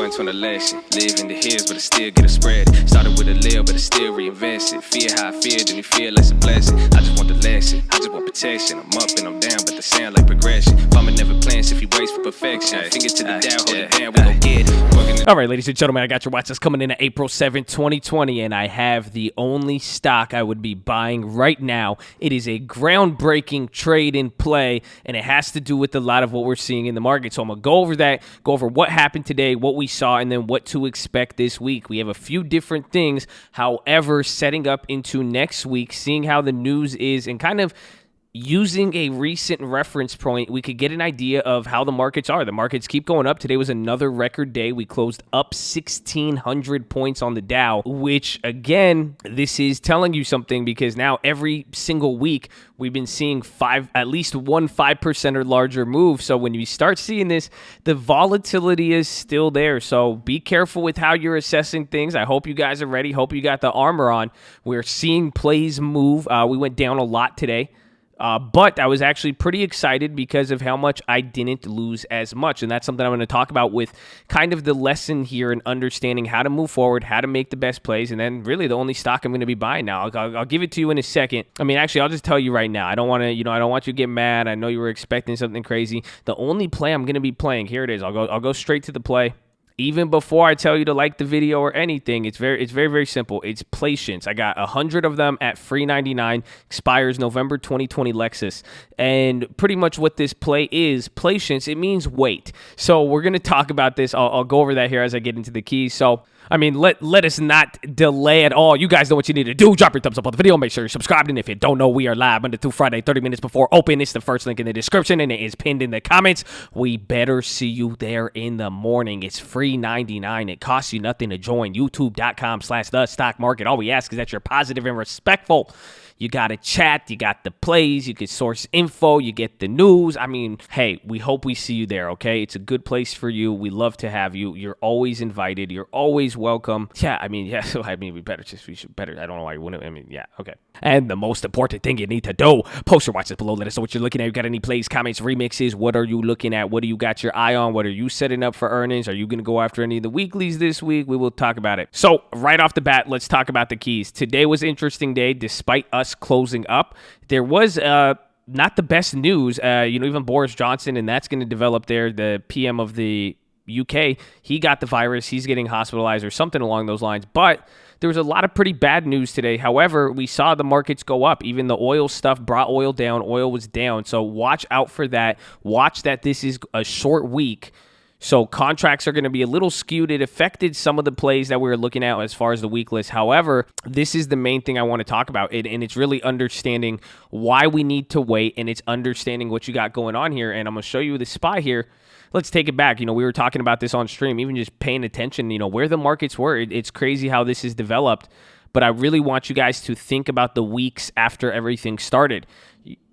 learned from the lesson. Live in the hills, but I still get a spread. Started with a little, but I still reinvest it. Fear how I feel, then you feel like a blessing. I just want the lesson, I just want protection. I'm up and I'm down, but they sound like progression. Farmer never plans if he waits for perfection. Finger to the down, hold it down, we gon' get it. All right, ladies and gentlemen, I got your watch list coming in at April 7th, 2020, and I have the only stock I would be buying right now. It is a groundbreaking trade in play, and it has to do with a lot of what we're seeing in the market. So I'm going to go over that, go over what happened today, what we saw, and then what to expect this week. We have a few different things, however, setting up into next week, seeing how the news is, and kind of using a recent reference point, we could get an idea of how the markets are. The markets keep going up. Today was another record day. We closed up 1,600 points on the Dow, which, again, this is telling you something because now every single week we've been seeing at least one 5% or larger move. So when you start seeing this, the volatility is still there. So be careful with how you're assessing things. I hope you guys are ready. Hope you got the armor on. We're seeing plays move. We went down a lot today. But I was actually pretty excited because of how much I didn't lose as much. And that's something I'm going to talk about with kind of the lesson here and understanding how to move forward, how to make the best plays, and then really the only stock I'm going to be buying now. I'll give it to you in a second. I mean, actually, I'll just tell you right now. I don't want to, I don't want you to get mad. I know you were expecting something crazy. The only play I'm going to be playing, here it is. I'll go straight to the play. Even before I tell you to like the video or anything, it's very, very simple. It's patience. I got 100 of them at free 99. Expires November 2020 Lexus. And pretty much what this play is, patience, it means wait. So we're going to talk about this. I'll go over that here as I get into the keys. So, I mean, let us not delay at all. You guys know what you need to do. Drop your thumbs up on the video. Make sure you're subscribed. And if you don't know, we are live Monday through Friday, 30 minutes before open. It's the first link in the description, and it is pinned in the comments. We better see you there in the morning. It's free 99. It costs you nothing to join. YouTube.com/thestockmarket. All we ask is that you're positive and respectful. You got to chat, you got the plays, you get source info, you get the news. I mean, hey, we hope we see you there, okay? It's a good place for you. We love to have you. You're always invited. You're always welcome. Yeah, we should better. I don't know why you wouldn't. I mean, yeah, okay. And the most important thing you need to do, post your watches below. Let us know what you're looking at. You got any plays, comments, remixes? What are you looking at? What do you got your eye on? What are you setting up for earnings? Are you going to go after any of the weeklies this week? We will talk about it. So right off the bat, let's talk about the keys. Today was an interesting day, despite us closing up. There was not the best news. Even Boris Johnson, and that's going to develop there, the PM of the UK, he got the virus. He's getting hospitalized or something along those lines. But there was a lot of pretty bad news today. However, we saw the markets go up. Even the oil stuff brought oil down. Oil was down. So watch out for that. Watch that this is a short week. So contracts are going to be a little skewed. It affected some of the plays that we were looking at as far as the week list. However, this is the main thing I want to talk about. And it's really understanding why we need to wait. And it's understanding what you got going on here. And I'm going to show you the SPY here. Let's take it back. We were talking about this on stream, even just paying attention, where the markets were. It's crazy how this is developed. But I really want you guys to think about the weeks after everything started.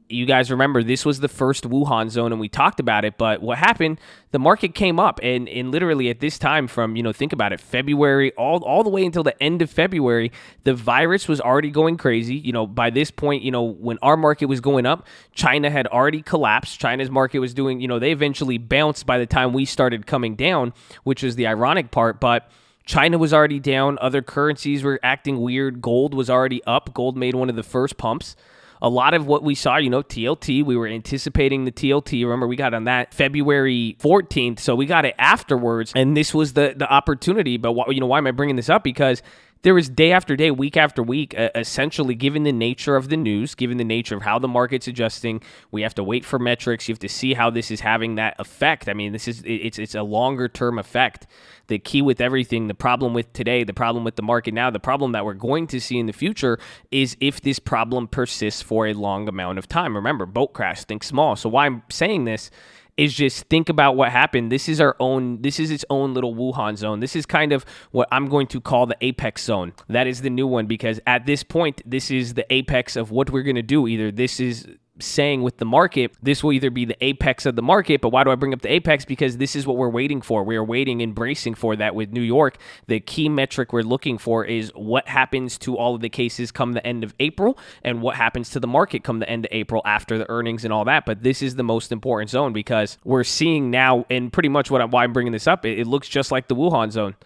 You guys remember this was the first Wuhan zone, and we talked about it. But what happened? The market came up, and literally at this time from, think about it, February, all the way until the end of February, the virus was already going crazy. By this point, when our market was going up, China had already collapsed. China's market was doing, they eventually bounced by the time we started coming down, which was the ironic part. But China was already down. Other currencies were acting weird. Gold was already up. Gold made one of the first pumps. A lot of what we saw, TLT, we were anticipating the TLT. Remember, we got on that February 14th, so we got it afterwards, and this was the opportunity. But why am I bringing this up? Because there was day after day, week after week, essentially, given the nature of the news, given the nature of how the market's adjusting, we have to wait for metrics. You have to see how this is having that effect. I mean, it's a longer-term effect. The key with everything, the problem with today, the problem with the market now, the problem that we're going to see in the future is if this problem persists for a long amount of time. Remember, boat crash, think small. So why I'm saying this is just think about what happened. This is its own little Wuhan zone. This is kind of what I'm going to call the apex zone. That is the new one, because at this point, this is the apex of what we're going to do. Either this is saying with the market, this will either be the apex of the market. But why do I bring up the apex? Because this is what we're waiting for. We are waiting and bracing for that with New York. The key metric we're looking for is what happens to all of the cases come the end of April and what happens to the market come the end of April after the earnings and all that. But this is the most important zone because we're seeing now, and pretty much why I'm bringing this up, it looks just like the Wuhan zone.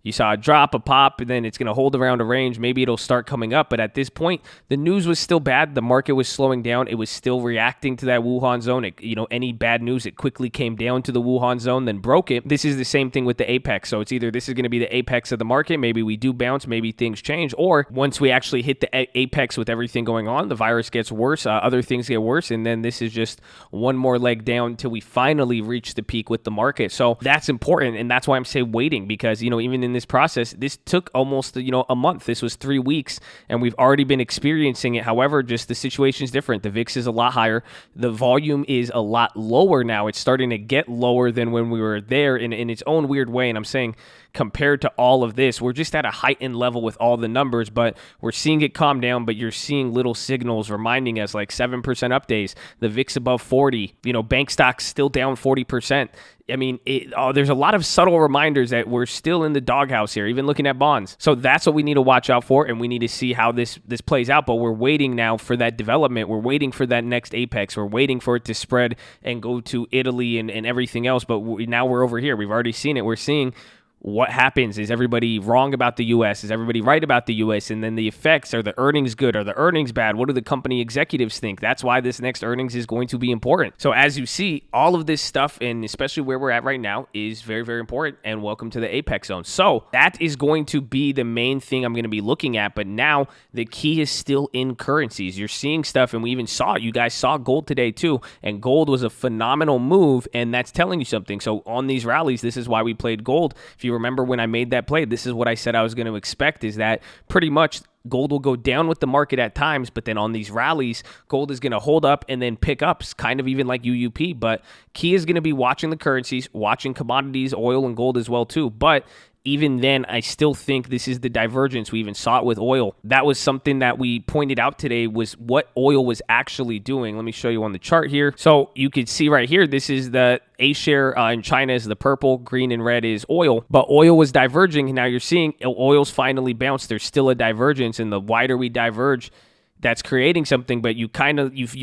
You saw a drop, a pop, and then it's going to hold around a range. Maybe it'll start coming up. But at this point, the news was still bad. The market was slowing down. It was still reacting to that Wuhan zone. Any bad news, it quickly came down to the Wuhan zone, then broke it. This is the same thing with the apex. So it's either this is going to be the apex of the market. Maybe we do bounce. Maybe things change. Or once we actually hit the apex with everything going on, the virus gets worse. Other things get worse. And then this is just one more leg down until we finally reach the peak with the market. So that's important. And that's why I'm saying waiting because, even in this process, this took almost, a month. This was 3 weeks and we've already been experiencing it. However, just the situation is different. The VIX is a lot higher. The volume is a lot lower now. It's starting to get lower than when we were there in its own weird way. And I'm saying compared to all of this, we're just at a heightened level with all the numbers, but we're seeing it calm down, but you're seeing little signals reminding us like 7% up days, the VIX above 40, bank stocks still down 40%. There's a lot of subtle reminders that we're still in the doghouse here, even looking at bonds. So that's what we need to watch out for, and we need to see how this plays out. But we're waiting now for that development. We're waiting for that next apex. We're waiting for it to spread and go to Italy and everything else. But now we're over here. We've already seen it. We're seeing what happens. Is everybody wrong about the U.S.? Is everybody right about the U.S.? And then the effects, are the earnings good? Are the earnings bad? What do the company executives think? That's why this next earnings is going to be important. So as you see, all of this stuff, and especially where we're at right now, is very, very important. And welcome to the apex zone. So that is going to be the main thing I'm going to be looking at. But now the key is still in currencies. You're seeing stuff, and we even saw it. You guys saw gold today too. And gold was a phenomenal move, and that's telling you something. So on these rallies, this is why we played gold. If you remember when I made that play, this is what I said I was going to expect, is that pretty much gold will go down with the market at times, but then on these rallies, gold is going to hold up and then pick up, kind of even like UUP. But key is going to be watching the currencies, watching commodities, oil and gold as well too. But even then, I still think this is the divergence. We even saw it with oil. That was something that we pointed out today, was what oil was actually doing. Let me show you on the chart here. So you could see right here, this is the A-share in China is the purple, green and red is oil. But oil was diverging. Now you're seeing oil's finally bounced. There's still a divergence, and the wider we diverge, that's creating something. But you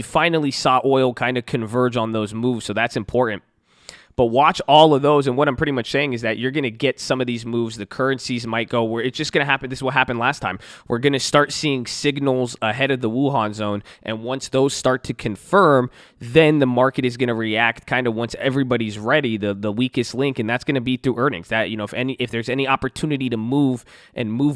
finally saw oil kind of converge on those moves. So that's important. But watch all of those, and what I'm pretty much saying is that you're going to get some of these moves. The currencies might go where it's just going to happen. This is what happened last time. We're going to start seeing signals ahead of the Wuhan zone, and once those start to confirm, then the market is going to react kind of once everybody's ready, the weakest link, and that's going to be through earnings. That, if there's any opportunity to move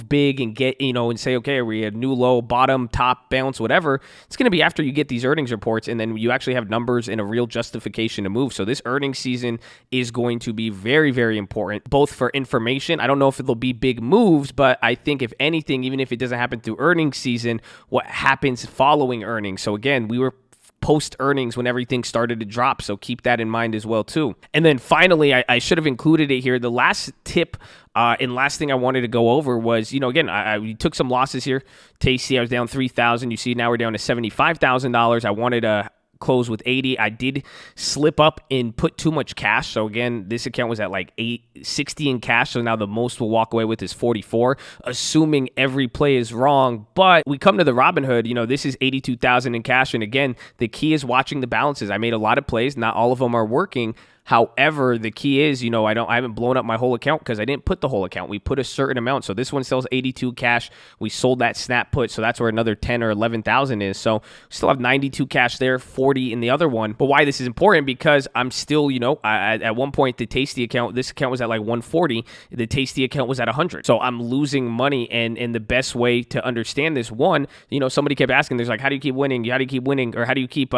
big and get, and say, okay, are we a new low, bottom, top, bounce, whatever, it's going to be after you get these earnings reports, and then you actually have numbers and a real justification to move. So this earnings season is going to be very, very important, both for information. I don't know if it'll be big moves, but I think if anything, even if it doesn't happen through earnings season, what happens following earnings. So again, we were post earnings when everything started to drop. So keep that in mind as well too. And then finally, I should have included it here. The last tip and last thing I wanted to go over was, again, we took some losses here. Tasty, I was down $3,000. You see now we're down to $75,000. I wanted to close with 80. I did slip up and put too much cash. So again, this account was at like 860 in cash. So now the most we'll walk away with is 44, assuming every play is wrong. But we come to the Robinhood, this is 82,000 in cash. And again, the key is watching the balances. I made a lot of plays. Not all of them are working. However, the key is, I haven't blown up my whole account because I didn't put the whole account. We put a certain amount. So this one sells 82 cash. We sold that snap put. So that's where another 10 or 11,000 is. So still have 92 cash there, 40 in the other one. But why this is important, because I'm still, at one point, the Tasty account, this account was at like 140. The Tasty account was at 100. So I'm losing money. And the best way to understand this, one, somebody kept asking, there's like, how do you keep winning? How do you keep winning? Or how do you keep,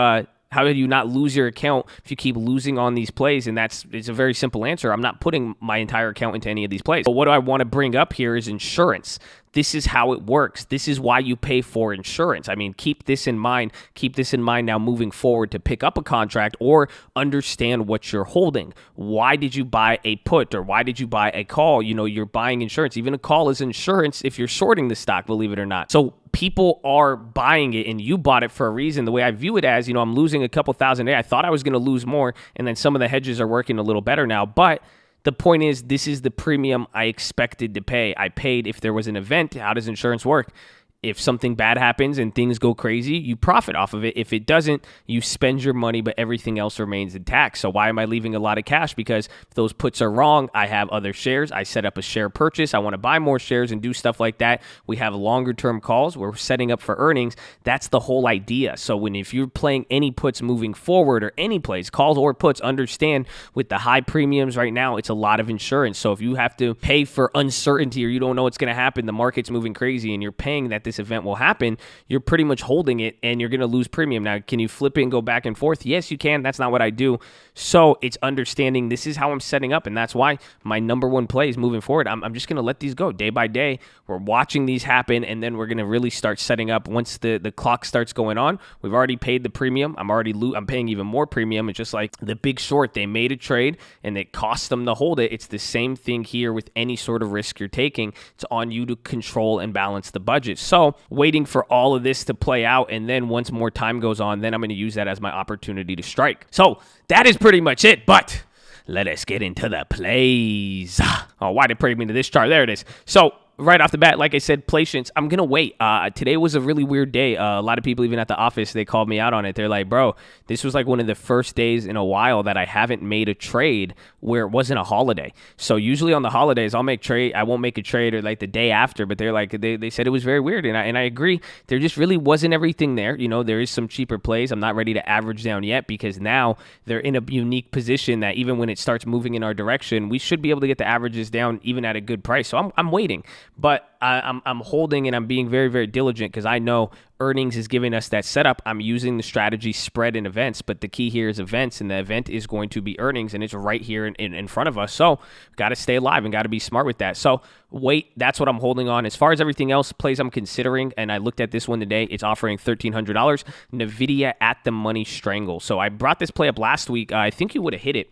how do you not lose your account if you keep losing on these plays? And it's a very simple answer. I'm not putting my entire account into any of these plays. But what I want to bring up here is insurance. This is how it works. This is why you pay for insurance. I mean, keep this in mind. Keep this in mind now moving forward to pick up a contract or understand what you're holding. Why did you buy a put or why did you buy a call? You're buying insurance. Even a call is insurance if you're shorting the stock, believe it or not. So people are buying it and you bought it for a reason. The way I view it as, I'm losing a couple thousand a day. I thought I was going to lose more, and then some of the hedges are working a little better now. But the point is, this is the premium I expected to pay. I paid if there was an event. How does insurance work? If something bad happens and things go crazy, you profit off of it. If it doesn't, you spend your money, but everything else remains intact. So why am I leaving a lot of cash? Because if those puts are wrong, I have other shares. I set up a share purchase. I want to buy more shares and do stuff like that. We have longer term calls. We're setting up for earnings. That's the whole idea. So if you're playing any puts moving forward or any plays, calls or puts, understand with the high premiums right now, it's a lot of insurance. So if you have to pay for uncertainty or you don't know what's going to happen, the market's moving crazy and you're paying that this event will happen, you're pretty much holding it and you're going to lose premium. Now, can you flip it and go back and forth? Yes, you can. That's not what I do. So it's understanding this is how I'm setting up, and that's why my number one play is moving forward. I'm just going to let these go day by day. We're watching these happen, and then we're going to really start setting up once the clock starts going on. We've already paid the premium. I'm paying even more premium. It's just like the Big Short. They made a trade, and it cost them to hold it. It's the same thing here with any sort of risk you're taking. It's on you to control and balance the budget. So waiting for all of this to play out, and then once more time goes on, then I'm going to use that as my opportunity to strike. So that is pretty much it, but let us get into the plays. Oh, why did it bring me to this chart? There it is. So right off the bat, like I said, patience. I'm going to wait. Today was a really weird day. A lot of people, even at the office, they called me out on it. They're like, bro, this was like one of the first days in a while that I haven't made a trade where it wasn't a holiday. So usually on the holidays, I won't make a trade or like the day after, but they're like, they said it was very weird. And I agree. There just really wasn't everything there. There is some cheaper plays. I'm not ready to average down yet because now they're in a unique position that even when it starts moving in our direction, we should be able to get the averages down even at a good price. So I'm waiting. But I'm holding and I'm being very, very diligent because I know earnings is giving us that setup. I'm using the strategy spread in events, but the key here is events, and the event is going to be earnings, and it's right here in front of us. So got to stay alive and got to be smart with that. So wait, that's what I'm holding on. As far as everything else, plays I'm considering, and I looked at this one today. It's offering $1,300. NVIDIA at the money strangle. So I brought this play up last week. I think you would have hit it.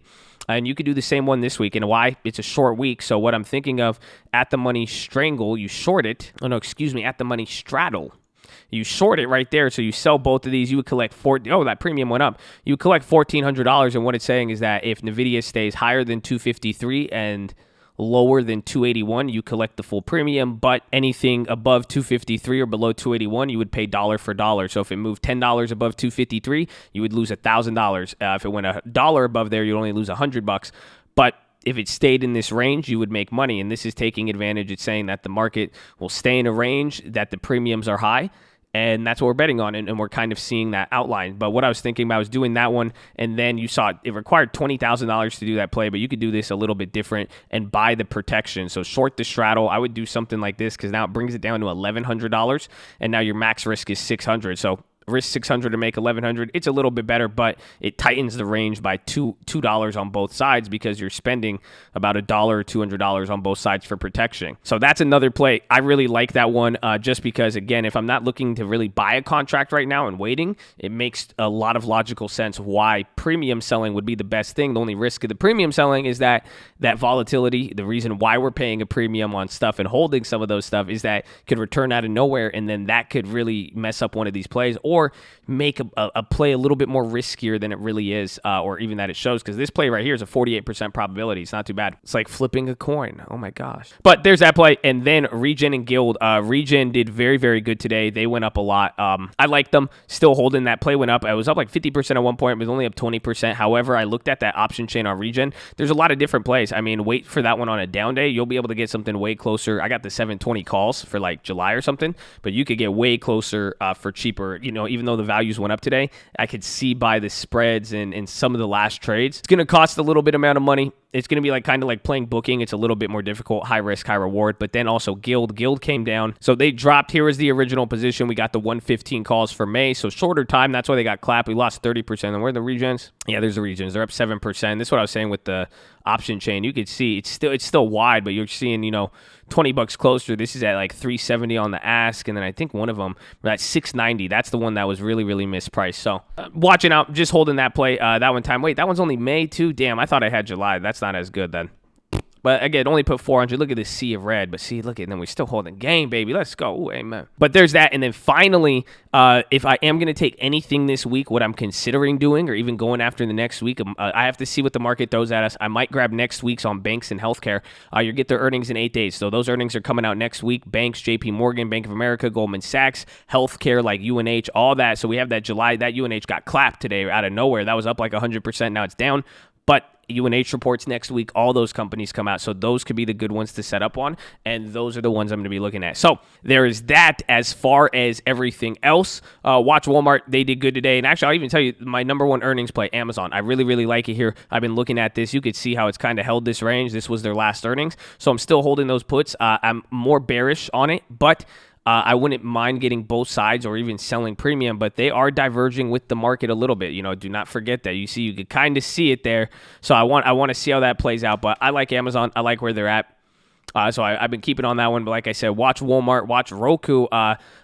And you could do the same one this week. And why? It's a short week. So what I'm thinking of, at the money strangle, you short it. Oh, no, excuse me. At the money straddle. You short it right there. So you sell both of these. You would collect that premium went up. You would collect $1,400. And what it's saying is that if NVIDIA stays higher than 253 and lower than 281, you collect the full premium, but anything above 253 or below 281, you would pay dollar for dollar. So if it moved $10 above 253, you would lose $1,000. If it went $1 above there, you'd only lose $100. But if it stayed in this range, you would make money. And this is taking advantage. It's saying that the market will stay in a range, that the premiums are high. And that's what we're betting on, and we're kind of seeing that outline. But what I was thinking about was doing that one, and then you saw it required $20,000 to do that play, but you could do this a little bit different and buy the protection. So short the straddle. I would do something like this because now it brings it down to $1,100, and now your max risk is $600. So risk $600 to make $1,100. It's a little bit better, but it tightens the range by $2 on both sides because you're spending about $1 or $200 on both sides for protection. So that's another play. I really like that one just because, again, if I'm not looking to really buy a contract right now and waiting, it makes a lot of logical sense why premium selling would be the best thing. The only risk of the premium selling is that volatility. The reason why we're paying a premium on stuff and holding some of those stuff is that could return out of nowhere, and then that could really mess up one of these plays or make a play a little bit more riskier than it really is, or even that it shows, because this play right here is a 48% probability. It's not too bad. It's like flipping a coin. Oh my gosh. But there's that play. And then Regen and Guild. Regen did very, very good today. They went up a lot. I like them. Still holding. That play went up. I was up like 50% at one point. It was only up 20%. However, I looked at that option chain on Regen. There's a lot of different plays. I mean, wait for that one on a down day. You'll be able to get something way closer. I got the 720 calls for like July or something, but you could get way closer for cheaper. Even though the values went up today, I could see by the spreads and some of the last trades, it's going to cost a little bit amount of money. it's going to be like kind of like playing booking. It's a little bit more difficult, high risk, high reward. But then also Guild came down. So they dropped. Here is the original position. We got the 115 calls for May. So shorter time. That's why they got clapped. We lost 30%. And where are the regens? Yeah, there's the regens. They're up 7%. This is what I was saying with the option chain. You could see it's still wide, but you're seeing, $20 closer. This is at like 370 on the ask, and then I think one of them at 690. That's the one that was really, really mispriced. So watching out, just holding that play. That one time. Wait, that one's only May too. Damn, I thought I had July. That's not as good then. But again, only put 400. Look at this sea of red. But see, look at, and then we're still holding game, baby. Let's go. Ooh, amen. But there's that. And then finally, if I am going to take anything this week, what I'm considering doing or even going after the next week, I have to see what the market throws at us. I might grab next week's on banks and healthcare. You get their earnings in 8 days. So those earnings are coming out next week. Banks, JP Morgan, Bank of America, Goldman Sachs, healthcare like UNH, all that. So we have that July. That UNH got clapped today out of nowhere. That was up like 100%. Now it's down. But UNH reports next week, all those companies come out. So those could be the good ones to set up on. And those are the ones I'm going to be looking at. So there is that as far as everything else. Watch Walmart. They did good today. And actually, I'll even tell you my number one earnings play, Amazon. I really, really like it here. I've been looking at this. You could see how it's kind of held this range. This was their last earnings. So I'm still holding those puts. I'm more bearish on it, but I wouldn't mind getting both sides or even selling premium, but they are diverging with the market a little bit. Do not forget that. You could kind of see it there. So I want to see how that plays out, but I like Amazon. I like where they're at. So I've been keeping on that one. But like I said, watch Walmart, watch Roku.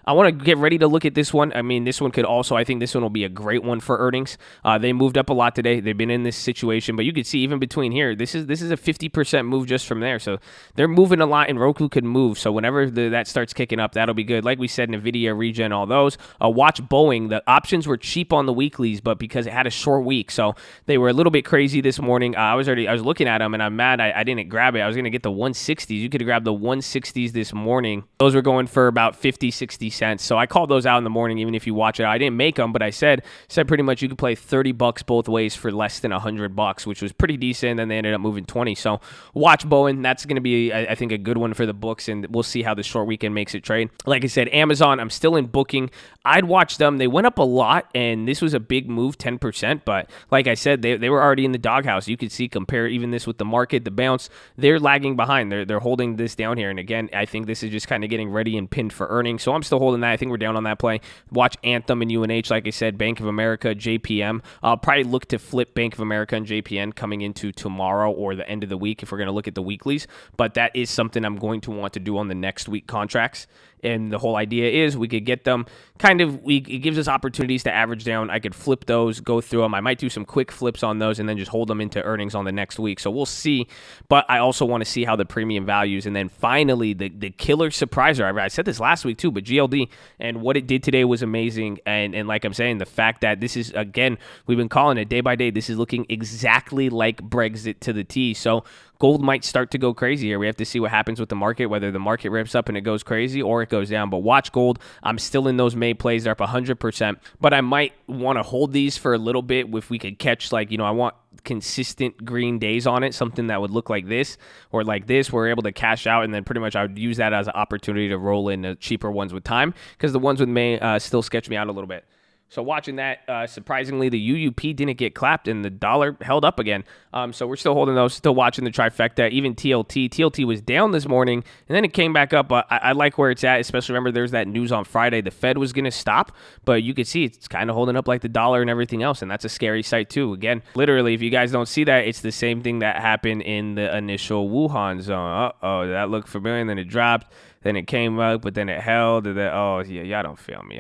I want to get ready to look at this one. I mean, this one could also, I think this one will be a great one for earnings. They moved up a lot today. They've been in this situation. But you can see even between here, this is a 50% move just from there. So they're moving a lot, and Roku could move. So whenever that starts kicking up, that'll be good. Like we said, NVIDIA, Regen, all those. Watch Boeing. The options were cheap on the weeklies, but because it had a short week. So they were a little bit crazy this morning. I was looking at them, and I'm mad I didn't grab it. I was going to get the 160s. You could have grabbed the 160s this morning. Those were going for about 50, 60 cents. So I called those out in the morning, even if you watch it. I didn't make them, but I said pretty much you could play $30 both ways for less than $100, which was pretty decent. Then they ended up moving 20. So watch Boeing. That's going to be, I think, a good one for the books, and we'll see how the short weekend makes it trade. Like I said, Amazon, I'm still in booking. I'd watch them. They went up a lot, and this was a big move, 10%. But like I said, they were already in the doghouse. You could see, compare even this with the market, the bounce. They're lagging behind. They're holding this down here. And again, I think this is just kind of getting ready and pinned for earnings. So I'm still holding that. I think we're down on that play. Watch Anthem and UNH, like I said, Bank of America, JPM. I'll probably look to flip Bank of America and JPN coming into tomorrow or the end of the week if we're going to look at the weeklies. But that is something I'm going to want to do on the next week contracts. And the whole idea is we could get them it gives us opportunities to average down. I could flip those, go through them. I might do some quick flips on those and then just hold them into earnings on the next week. So we'll see. But I also want to see how the premium values. And then finally, the killer surpriser. I said this last week too, but GLD and what it did today was amazing. And like I'm saying, the fact that this is, again, we've been calling it day by day. This is looking exactly like Brexit to the T. So gold might start to go crazy here. We have to see what happens with the market, whether the market rips up and it goes crazy or it goes down. But watch gold. I'm still in those May plays. They're up 100%. But I might want to hold these for a little bit if we could catch, I want consistent green days on it, something that would look like this or like this. We're able to cash out, and then pretty much I would use that as an opportunity to roll in the cheaper ones with time, because the ones with May still sketch me out a little bit. So watching that, surprisingly, the UUP didn't get clapped and the dollar held up again. So we're still holding those, still watching the trifecta. Even TLT. TLT was down this morning and then it came back up. I like where it's at, especially remember there's that news on Friday. The Fed was going to stop, but you could see it's kind of holding up like the dollar and everything else. And that's a scary sight too. Again, literally, if you guys don't see that, it's the same thing that happened in the initial Wuhan zone. Uh-oh, that looked familiar. And then it dropped. Then it came up, but then it held. And then, y'all don't feel me.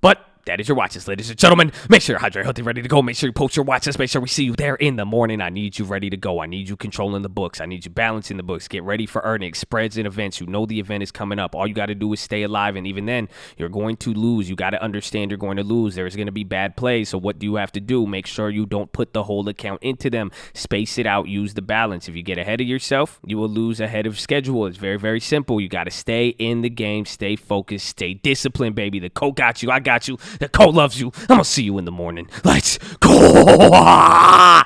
But that is your watch list, ladies and gentlemen. Make sure you're hydrated, healthy, ready to go. Make sure you post your watch list. Make sure we see you there in the morning. I need you ready to go. I need you controlling the books. I need you balancing the books. Get ready for earnings, spreads, and events. You know the event is coming up. All you got to do is stay alive, and even then, you're going to lose. You got to understand you're going to lose. There's going to be bad plays, so what do you have to do? Make sure you don't put the whole account into them. Space it out. Use the balance. If you get ahead of yourself, you will lose ahead of schedule. It's very, very simple. You got to stay in the game, stay focused, stay disciplined, baby. The code got you. I got you. The code loves you. I'm going to see you in the morning. Let's go.